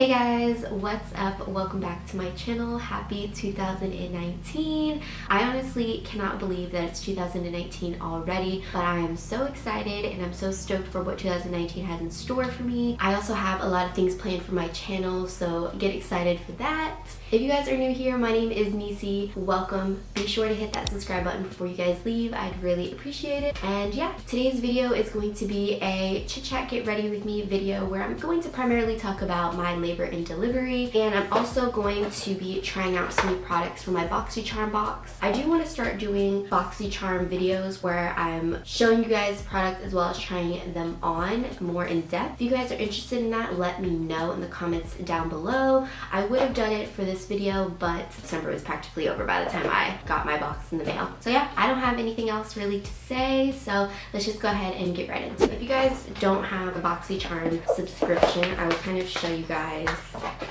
Hey guys, what's up? Welcome back to my channel. Happy 2019. I honestly cannot believe that it's 2019 already, but I am so excited and I'm so stoked for what 2019 has in store for me. I also have a lot of things planned for my channel, so get excited for that. If you guys are new here, my name is Necee. Welcome. Be sure to hit that subscribe button before you guys leave. I'd really appreciate it. And yeah, today's video is going to be a chit chat get ready with me video where I'm going to primarily talk about my labor and delivery, and I'm also going to be trying out some new products for my BoxyCharm box. I do want to start doing BoxyCharm videos where I'm showing you guys products as well as trying them on more in depth. If you guys are interested in that, let me know in the comments down below. I would have done it for this video, but December was practically over by the time I got my box in the mail. So yeah, I don't have anything else really to say, so let's just go ahead and get right into it. If you guys don't have a BoxyCharm subscription, I will kind of show you guys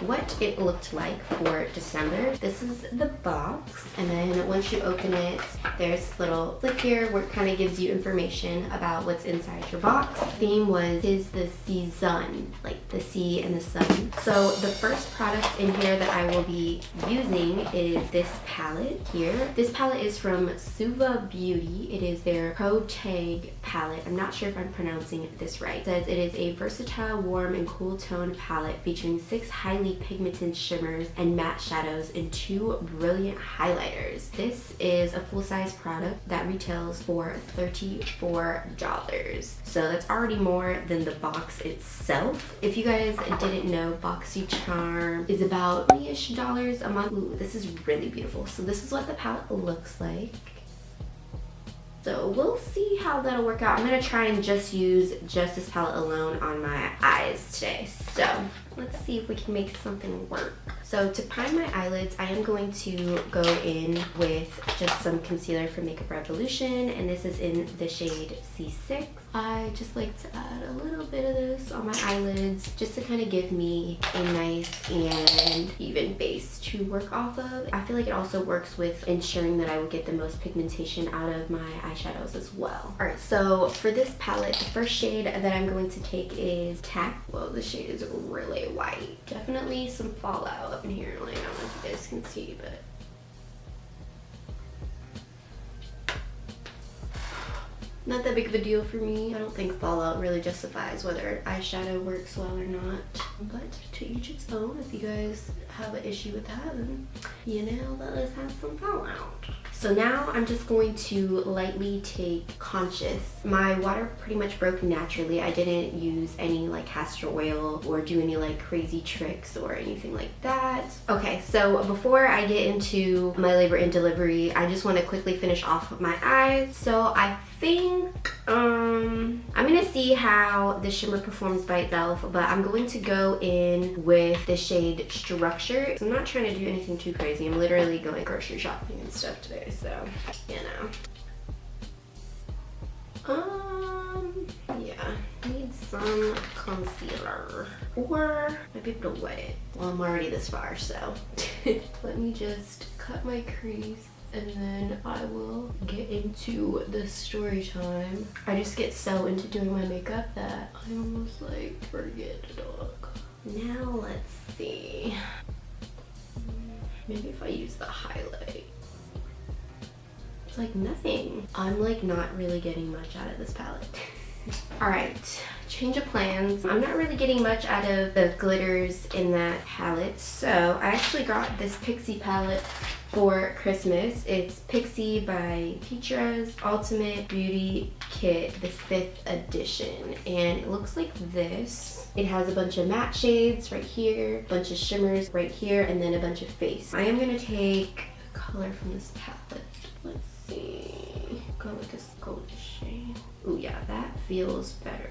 what it looked like for December. This is the box, and then once you open it, there's this little flip here where it kind of gives you information about what's inside your box. The theme was the season, like the sea and the sun. So the first product in here that I will be using is this palette here. This palette is from Suva Beauty. It is their Protege palette. I'm not sure if I'm pronouncing this right. It says it is a versatile, warm, and cool tone palette featuring 6 highly pigmented shimmers and matte shadows and 2 brilliant highlighters. This is a full-size product that retails for $34. So that's already more than the box itself. If you guys didn't know, BoxyCharm is about $20-ish a month. Ooh, this is really beautiful. So this is what the palette looks like. So we'll see how that'll work out. I'm gonna try and just use this palette alone on my eyes today. So let's see if we can make something work. So to prime my eyelids, I am going to go in with just some concealer from Makeup Revolution, and this is in the shade C6. I just like to add a little bit of this on my eyelids just to kind of give me a nice and even base to work off of. I feel like it also works with ensuring that I will get the most pigmentation out of my eyeshadows as well. Alright, so for this palette, the first shade that I'm going to take is Tack. Whoa, the shade is really white. Definitely some fallout up in here. Like, I don't know if you guys can see, but not that big of a deal for me. I don't think fallout really justifies whether eyeshadow works well or not. But to each its own. If you guys have an issue with that, then you know, let us have some fallout. So now I'm just going to lightly take Conscious. My water pretty much broke naturally. I didn't use any like castor oil or do any like crazy tricks or anything like that. Okay, so before I get into my labor and delivery, I just want to quickly finish off my eyes. So I think I'm gonna see how the shimmer performs by itself, but I'm going to go in with the shade Structure. So I'm not trying to do anything too crazy. I'm literally going grocery shopping and stuff today, so you know. Yeah, need some concealer, or I might be able to wet it. Well, I'm already this far, so let me just cut my crease and then I will get into the story time. I just get so into doing my makeup that I almost like forget to talk. Now let's see. Maybe if I use the highlight. It's like nothing. I'm like not really getting much out of this palette. Alright, change of plans. I'm not really getting much out of the glitters in that palette, so I actually got this Pixi palette for Christmas. It's Pixi by Petra's Ultimate Beauty Kit, the 5th edition, and it looks like this. It has a bunch of matte shades right here, a bunch of shimmers right here, and then a bunch of face. I am gonna take a color from this palette. Let's see. Go with this gold shade. Ooh, yeah, that feels better.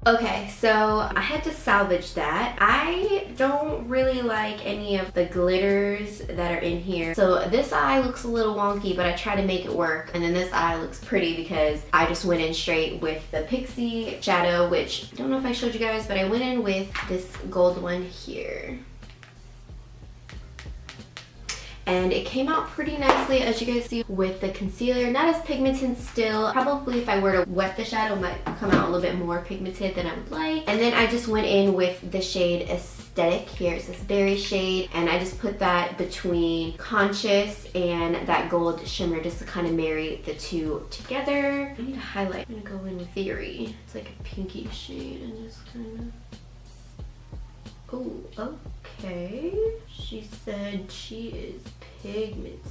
Okay, so I had to salvage that. I don't really like any of the glitters that are in here. So this eye looks a little wonky, but I try to make it work. And then this eye looks pretty because I just went in straight with the Pixi shadow, which I don't know if I showed you guys, but I went in with this gold one here. and it came out pretty nicely, as you guys see, with the concealer. Not as pigmented still. Probably if I were to wet the shadow, it might come out a little bit more pigmented than I would like. And then I just went in with the shade Aesthetic. Here it's this berry shade, and I just put that between Conscious and that gold shimmer just to kind of marry the two together. I need to highlight. I'm gonna go in with Theory. It's like a pinky shade and just kind of... Oh, okay. She said she is pigmented,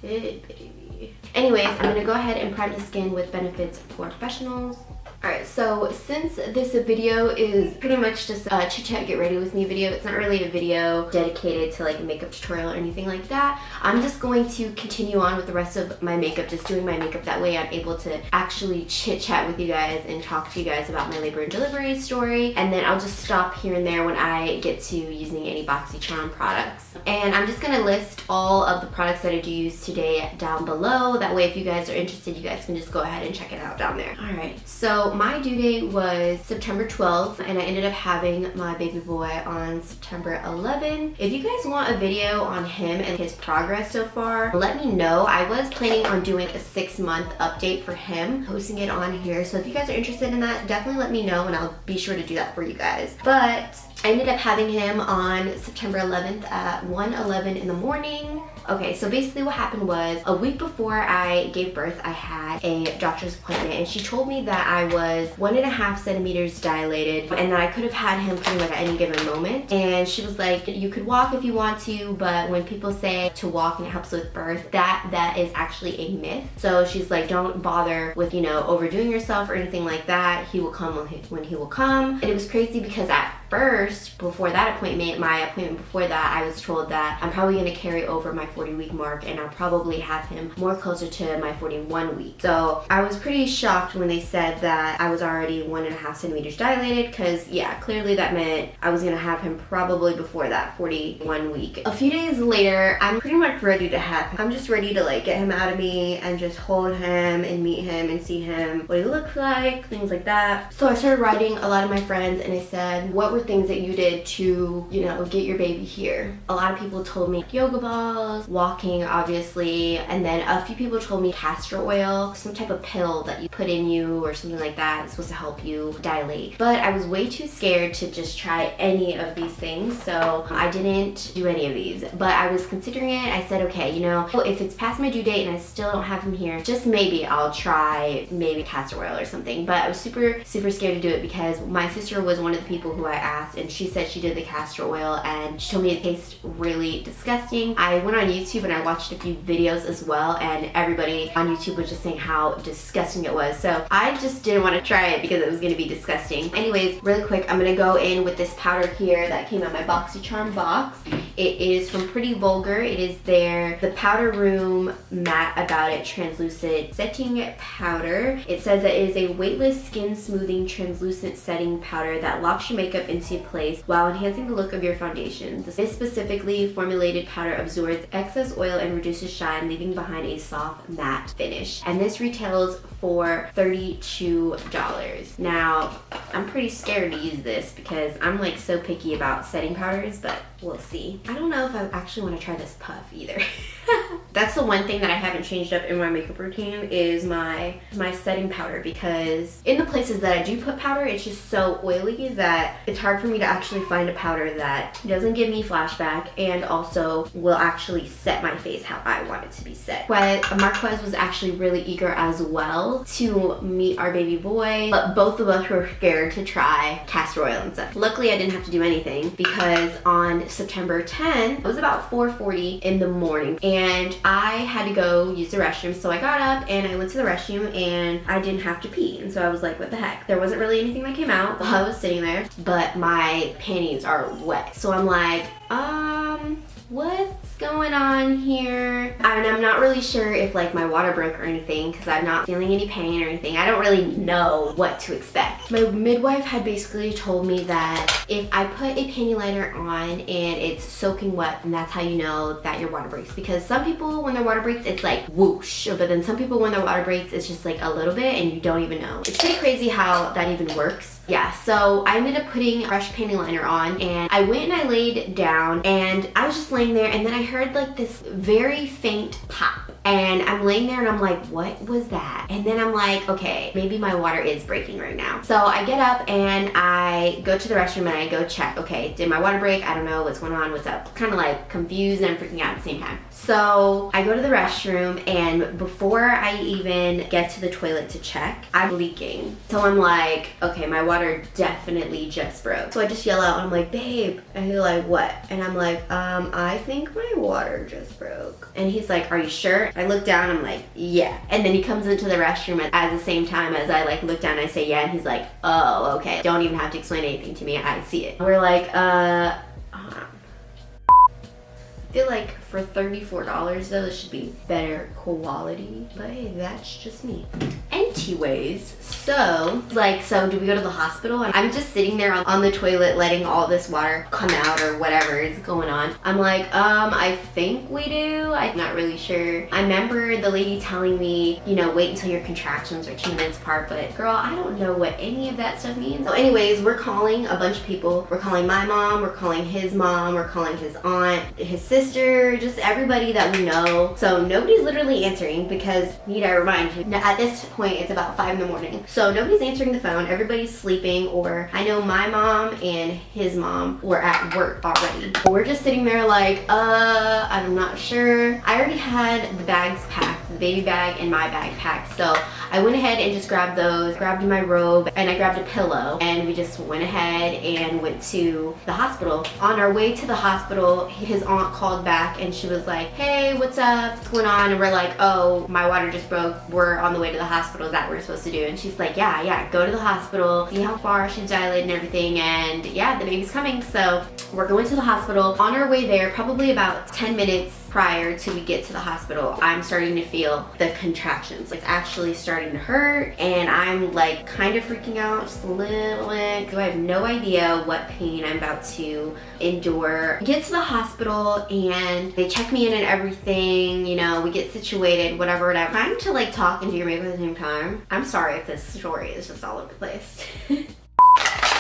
baby. Anyways, I'm gonna go ahead and prime the skin with Benefit's POREfessional. Alright, so since this video is pretty much just a chit chat get ready with me video, it's not really a video dedicated to like a makeup tutorial or anything like that. I'm just going to continue on with the rest of my makeup, just doing my makeup. That way I'm able to actually chit chat with you guys and talk to you guys about my labor and delivery story. And then I'll just stop here and there when I get to using any BoxyCharm products. And I'm just gonna list all of the products that I do use today down below. That way if you guys are interested, you guys can just go ahead and check it out down there. Alright, so my due date was September 12th, and I ended up having my baby boy on September 11th. If you guys want a video on him and his progress so far, let me know. I was planning on doing a 6-month update for him, posting it on here. So if you guys are interested in that, definitely let me know and I'll be sure to do that for you guys. But I ended up having him on September 11th at 1:11 in the morning. Okay, so basically what happened was a week before I gave birth, I had a doctor's appointment, and she told me that I was 1.5 centimeters dilated and that I could have had him pretty much at any given moment. And she was like, you could walk if you want to, but when people say to walk and it helps with birth, that is actually a myth. So she's like, don't bother with, you know, overdoing yourself or anything like that. He will come when he will come. And it was crazy because at first, before that appointment, my appointment before that, I was told that I'm probably going to carry over my 40-week mark and I'll probably have him more closer to my 41 week. So I was pretty shocked when they said that I was already 1.5 centimeters dilated, because yeah, clearly that meant I was going to have him probably before that 41 week. A few days later, I'm pretty much ready to have him. I'm just ready to like get him out of me and just hold him and meet him and see him, what he looks like, things like that. So I started writing a lot of my friends and I said, what were things that you did to, you know, get your baby here? A lot of people told me yoga balls, walking obviously, and then a few people told me castor oil, some type of pill that you put in you or something like that. It's supposed to help you dilate. But I was way too scared to just try any of these things, so I didn't do any of these. But I was considering it. I said, okay, you know, if it's past my due date and I still don't have him here, just maybe I'll try maybe castor oil or something. But I was super scared to do it because my sister was one of the people who I asked, and she said she did the castor oil and she told me it tastes really disgusting. I went on YouTube and I watched a few videos as well, and everybody on YouTube was just saying how disgusting it was. So I just didn't want to try it because it was going to be disgusting. Anyways, really quick, I'm going to go in with this powder here that came out my BoxyCharm box. It is from Pretty Vulgar. It is the Powder Room Matte About It Translucent Setting Powder. It says that it is a weightless skin smoothing translucent setting powder that locks your makeup into place while enhancing the look of your foundation. This specifically formulated powder absorbs excess oil and reduces shine, leaving behind a soft matte finish. And this retails for $32. Now, I'm pretty scared to use this because I'm like so picky about setting powders, but we'll see. I don't know if I actually want to try this puff either. That's the one thing that I haven't changed up in my makeup routine is my setting powder, because in the places that I do put powder, it's just so oily that it's hard for me to actually find a powder that doesn't give me flashback and also will actually set my face how I want it to be set. But Marquez was actually really eager as well to meet our baby boy, but both of us were scared to try castor oil and stuff. Luckily, I didn't have to do anything because on September 10th, it was about 4:40 in the morning and I had to go use the restroom. So I got up and I went to the restroom and I didn't have to pee. And so I was like, what the heck? There wasn't really anything that came out while I was sitting there, but my panties are wet. So I'm like, what's going on here? And I'm not really sure if like my water broke or anything because I'm not feeling any pain or anything. I don't really know what to expect. My midwife had basically told me that if I put a panty liner on and it's soaking wet, then that's how you know that your water breaks. Because some people, when their water breaks, it's like whoosh. But then some people, when their water breaks, it's just like a little bit and you don't even know. It's pretty crazy how that even works. Yeah, so I ended up putting a fresh panty liner on and I went and I laid down and I was just laying laying there, and then I heard like this very faint pop. And I'm laying there and I'm like, what was that? And then I'm like, okay, maybe my water is breaking right now. So I get up and I go to the restroom and I go check, okay, did my water break? I don't know what's going on, what's up? Kind of like confused and freaking out at the same time. So I go to the restroom, and before I even get to the toilet to check, I'm leaking. So I'm like, okay, my water definitely just broke. So I just yell out and I'm like, babe. And he's like, what? And I'm like, I think my water just broke. And he's like, are you sure? I look down, I'm like, yeah. And then he comes into the restroom at the same time as I like look down and I say yeah, and he's like, oh, okay. Don't even have to explain anything to me, I see it. We're like, hold on. I feel like for $34 though, this should be better quality, but hey, that's just me. Anyways, so do we go to the hospital? And I'm just sitting there on the toilet letting all this water come out or whatever is going on. I'm like, I think we do. I'm not really sure. I remember the lady telling me, you know, wait until your contractions are 2 minutes apart, but girl, I don't know what any of that stuff means. So anyways, we're calling a bunch of people. We're calling my mom, we're calling his mom, we're calling his aunt, his sister, just everybody that we know. So nobody's literally answering because, need I remind you, at this point it's about 5 in the morning. So nobody's answering the phone, everybody's sleeping, or I know my mom and his mom were at work already. We're just sitting there like, I'm not sure. I already had the bags packed, the baby bag and my bag packed. So I went ahead and just grabbed those, grabbed my robe, and I grabbed a pillow, and we just went ahead and went to the hospital. On our way to the hospital, his aunt called back and she was like, hey, what's up? What's going on? And we're like, oh, my water just broke. We're on the way to the hospital. Is that what we're supposed to do? And she's like, yeah, go to the hospital, see how far she's dilated and everything, and yeah, the baby's coming. So we're going to the hospital. On our way there, probably about 10 minutes prior to we get to the hospital, I'm starting to feel the contractions. It's actually starting to hurt, and I'm like kind of freaking out just a little bit because I have no idea what pain I'm about to endure. We get to the hospital and they check me in and everything, you know, we get situated, whatever. I'm trying to like talk and do your makeup at the same time. I'm sorry if this story is just all over the place.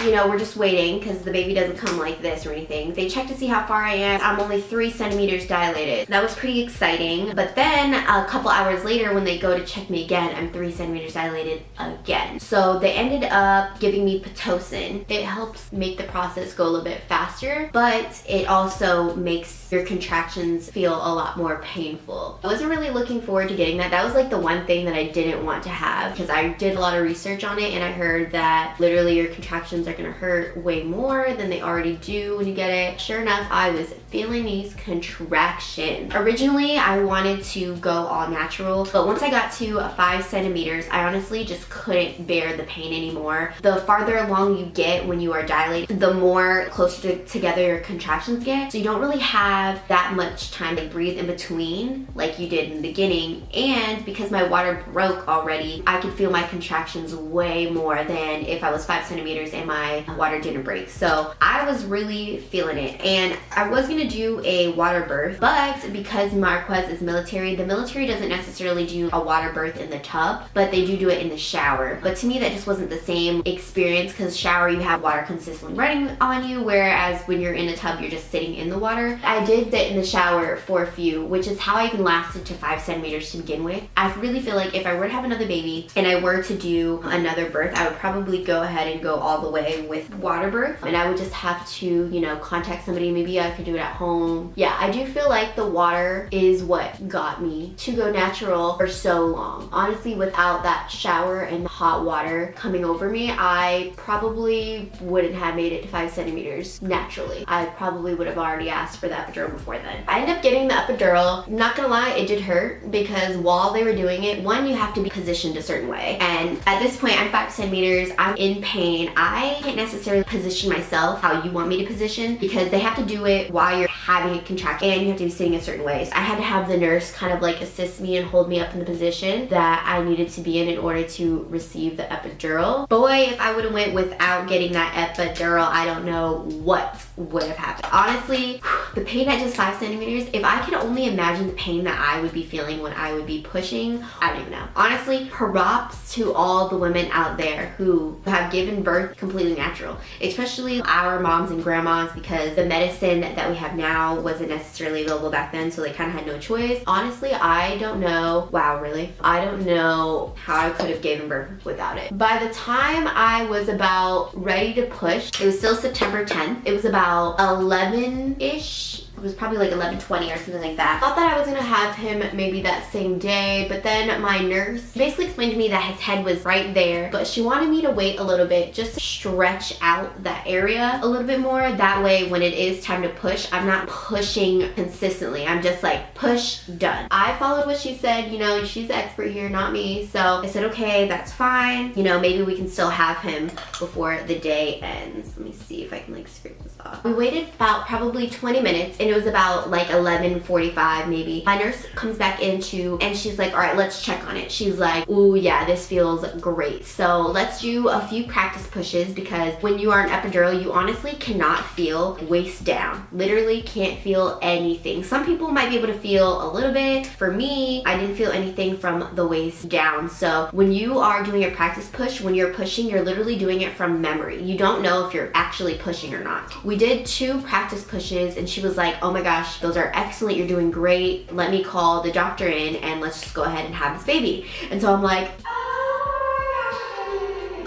You know, we're just waiting because the baby doesn't come like this or anything. They check to see how far I am. I'm only 3 centimeters dilated. That was pretty exciting. But then a couple hours later when they go to check me again, I'm 3 centimeters dilated again. So they ended up giving me Pitocin. It helps make the process go a little bit faster, but it also makes your contractions feel a lot more painful. I wasn't really looking forward to getting that. That was like the one thing that I didn't want to have because I did a lot of research on it and I heard that literally your contractions are gonna hurt way more than they already do when you get it. Sure enough, I was feeling these contractions. Originally, I wanted to go all natural, but once I got to 5 centimeters, I honestly just couldn't bear the pain anymore. The farther along you get when you are dilated, the more closer together your contractions get. So you don't really have that much time to breathe in between like you did in the beginning. And because my water broke already, I could feel my contractions way more than if I was 5 centimeters and my water didn't break. So I was really feeling it, and I was gonna do a water birth, but because Marquez is military, the military doesn't necessarily do a water birth in the tub, but they do it in the shower. But to me that just wasn't the same experience because shower you have water consistently running on you, whereas when you're in a tub you're just sitting in the water. I did sit in the shower for a few, which is how I even lasted to 5 centimeters to begin with. I really feel like if I were to have another baby and I were to do another birth, I would probably go ahead and go all the way with water birth, and I would just have to, you know, contact somebody. Maybe I could do it at home. Yeah, I do feel like the water is what got me to go natural for so long. Honestly, without that shower and hot water coming over me, I probably wouldn't have made it to 5 centimeters naturally. I probably would have already asked for the epidural before then. I ended up getting the epidural. I'm not gonna lie, it did hurt because while they were doing it, one, you have to be positioned a certain way, and at this point I'm 5 centimeters, I'm in pain. I can't necessarily position myself how you want me to position because they have to do it while you're having a contraction and you have to be sitting a certain way. So I had to have the nurse kind of like assist me and hold me up in the position that I needed to be in order to receive the epidural. Boy, if I would have went without getting that epidural, I don't know what would have happened. Honestly, The pain at just 5 centimeters, if I could only imagine the pain that I would be feeling when I would be pushing, I don't even know. Honestly, props to all the women out there who have given birth completely natural, especially our moms and grandmas, because the medicine that we have now wasn't necessarily available back then, so they kind of had no choice. Honestly, I don't know. Wow, really? I don't know how I could have given birth without it. By the time I was about ready to push, it was still September 10th. It was about 11-ish. It was probably like 11:20 or something like that. Thought that I was gonna have him maybe that same day, but then my nurse basically explained to me that his head was right there, but she wanted me to wait a little bit just to stretch out that area a little bit more. That way, when it is time to push, I'm not pushing consistently. I'm just like, push, done. I followed what she said. You know, she's the expert here, not me. So I said, okay, that's fine. You know, maybe we can still have him before the day ends. Let me see if I can like scrape this off. We waited about probably 20 minutes, and it was about like 11:45 maybe. My nurse comes back into, and she's like, all right, let's check on it. She's like, ooh, yeah, this feels great. So let's do a few practice pushes, because when you are an epidural, you honestly cannot feel waist down. Literally can't feel anything. Some people might be able to feel a little bit. For me, I didn't feel anything from the waist down. So when you are doing a practice push, when you're pushing, you're literally doing it from memory. You don't know if you're actually pushing or not. We did 2 practice pushes, and she was like, oh my gosh, those are excellent, you're doing great. Let me call the doctor in and let's just go ahead and have this baby. And so I'm like,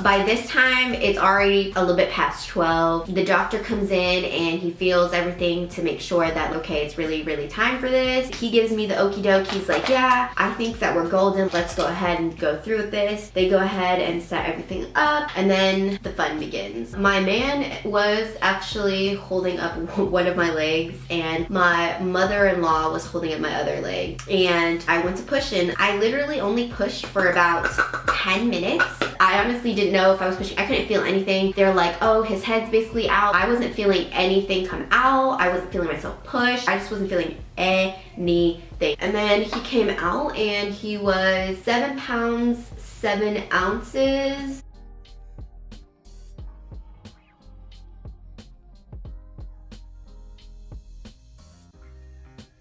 by this time, it's already a little bit past 12. The doctor comes in and he feels everything to make sure that, okay, it's really, really time for this. He gives me the okie doke. He's like, yeah, I think that we're golden. Let's go ahead and go through with this. They go ahead and set everything up, and then the fun begins. My man was actually holding up one of my legs, and my mother-in-law was holding up my other leg. And I went to push, and I literally only pushed for about 10 minutes. I honestly didn't know if I was pushing. I couldn't feel anything. They're like, oh, his head's basically out. I wasn't feeling anything come out. I wasn't feeling myself push. I just wasn't feeling anything. And then he came out, and he was 7 pounds 7 ounces.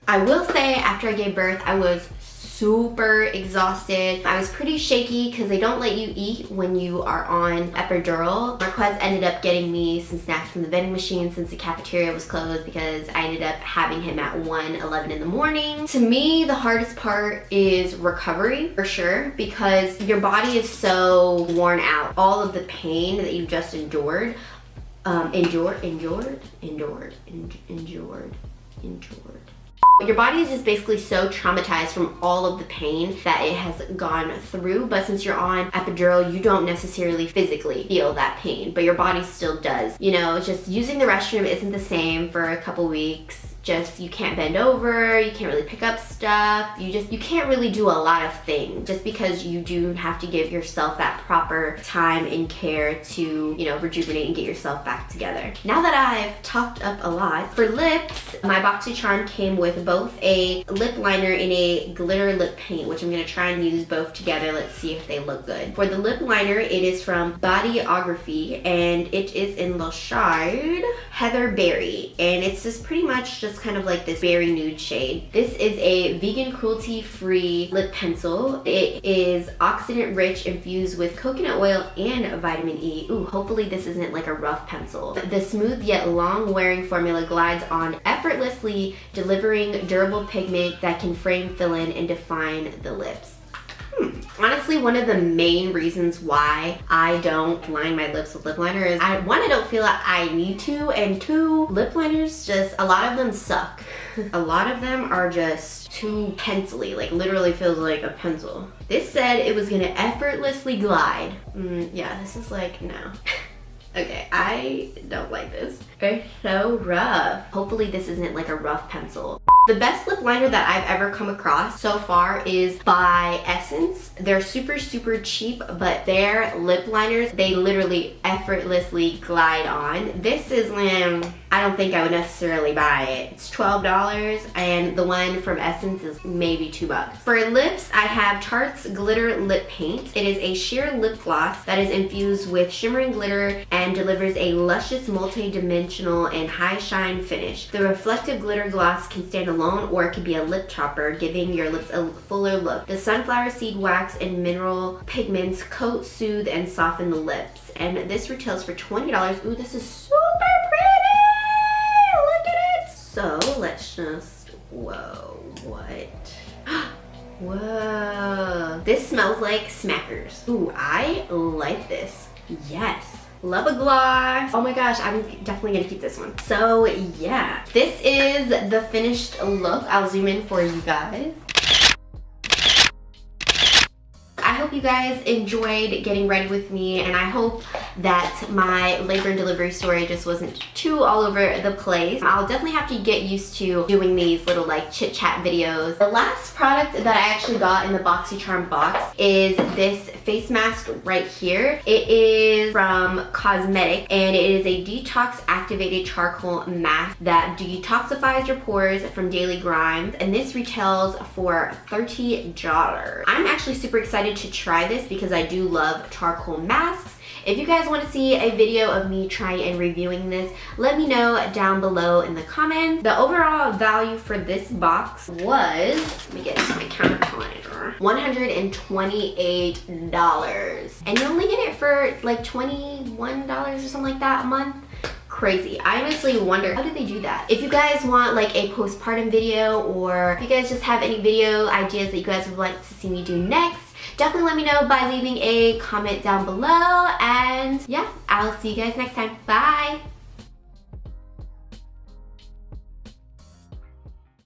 I will say, after I gave birth, I was super exhausted. I was pretty shaky because they don't let you eat when you are on epidural. Marquez ended up getting me some snacks from the vending machine since the cafeteria was closed, because I ended up having him at 1:11 in the morning. To me, the hardest part is recovery, for sure, because your body is so worn out. All of the pain that you just endured. Your body is just basically so traumatized from all of the pain that it has gone through, but since you're on epidural, you don't necessarily physically feel that pain, but your body still does. You know, just using the restroom isn't the same for a couple weeks. Just, you can't bend over, you can't really pick up stuff, you can't really do a lot of things, just because you do have to give yourself that proper time and care to, you know, rejuvenate and get yourself back together. Now that I've talked up a lot, for lips, my Boxy charm came with both a lip liner and a glitter lip paint, which I'm gonna try and use both together. Let's see if they look good. For the lip liner, it is from Bodyography, and it is in the shade Heather Berry, and it's just pretty much just kind of like this berry nude shade. This is a vegan cruelty-free lip pencil. It is oxidant rich, infused with coconut oil and vitamin E. Ooh, hopefully this isn't like a rough pencil. The smooth yet long-wearing formula glides on effortlessly, delivering durable pigment that can frame, fill in, and define the lips. Honestly, one of the main reasons why I don't line my lips with lip liner is, one, I don't feel like I need to, and 2, lip liners just, a lot of them suck. A lot of them are just too pencil-y, like literally feels like a pencil. This said it was gonna effortlessly glide. Yeah, this is like, no. Okay, I don't like this. It's so rough. Hopefully this isn't like a rough pencil. The best lip liner that I've ever come across so far is by Essence. They're super, super cheap, but their lip liners, they literally effortlessly glide on. This is, I don't think I would necessarily buy it. It's $12 and the one from Essence is maybe $2. For lips, I have Tarte's Glitter Lip Paint. It is a sheer lip gloss that is infused with shimmering glitter and delivers a luscious multi-dimensional and high shine finish. The reflective glitter gloss can stand alone or it can be a lip topper, giving your lips a fuller look. The sunflower seed wax and mineral pigments coat, soothe, and soften the lips. And this retails for $20. Ooh, this is super pretty! Look at it! So let's just, whoa, what? Whoa. This smells like Smackers. Ooh, I like this. Yes. Love a gloss. Oh my gosh, I'm definitely gonna keep this one. So yeah, this is the finished look. I'll zoom in for you guys. I hope you guys enjoyed getting ready with me, and I hope that my labor and delivery story just wasn't too all over the place. I'll definitely have to get used to doing these little like chit chat videos. The last product that I actually got in the BoxyCharm box is this face mask right here. It is from Cosmedix and it is a detox activated charcoal mask that detoxifies your pores from daily grind, and this retails for $30. I'm actually super excited to try this because I do love charcoal masks. If you guys want to see a video of me trying and reviewing this, let me know down below in the comments. The overall value for this box was, let me get to my calculator, $128. And you only get it for like $21 or something like that a month. Crazy. I honestly wonder, how do they do that? If you guys want like a postpartum video, or if you guys just have any video ideas that you guys would like to see me do next, definitely let me know by leaving a comment down below. And yeah, I'll see you guys next time. Bye!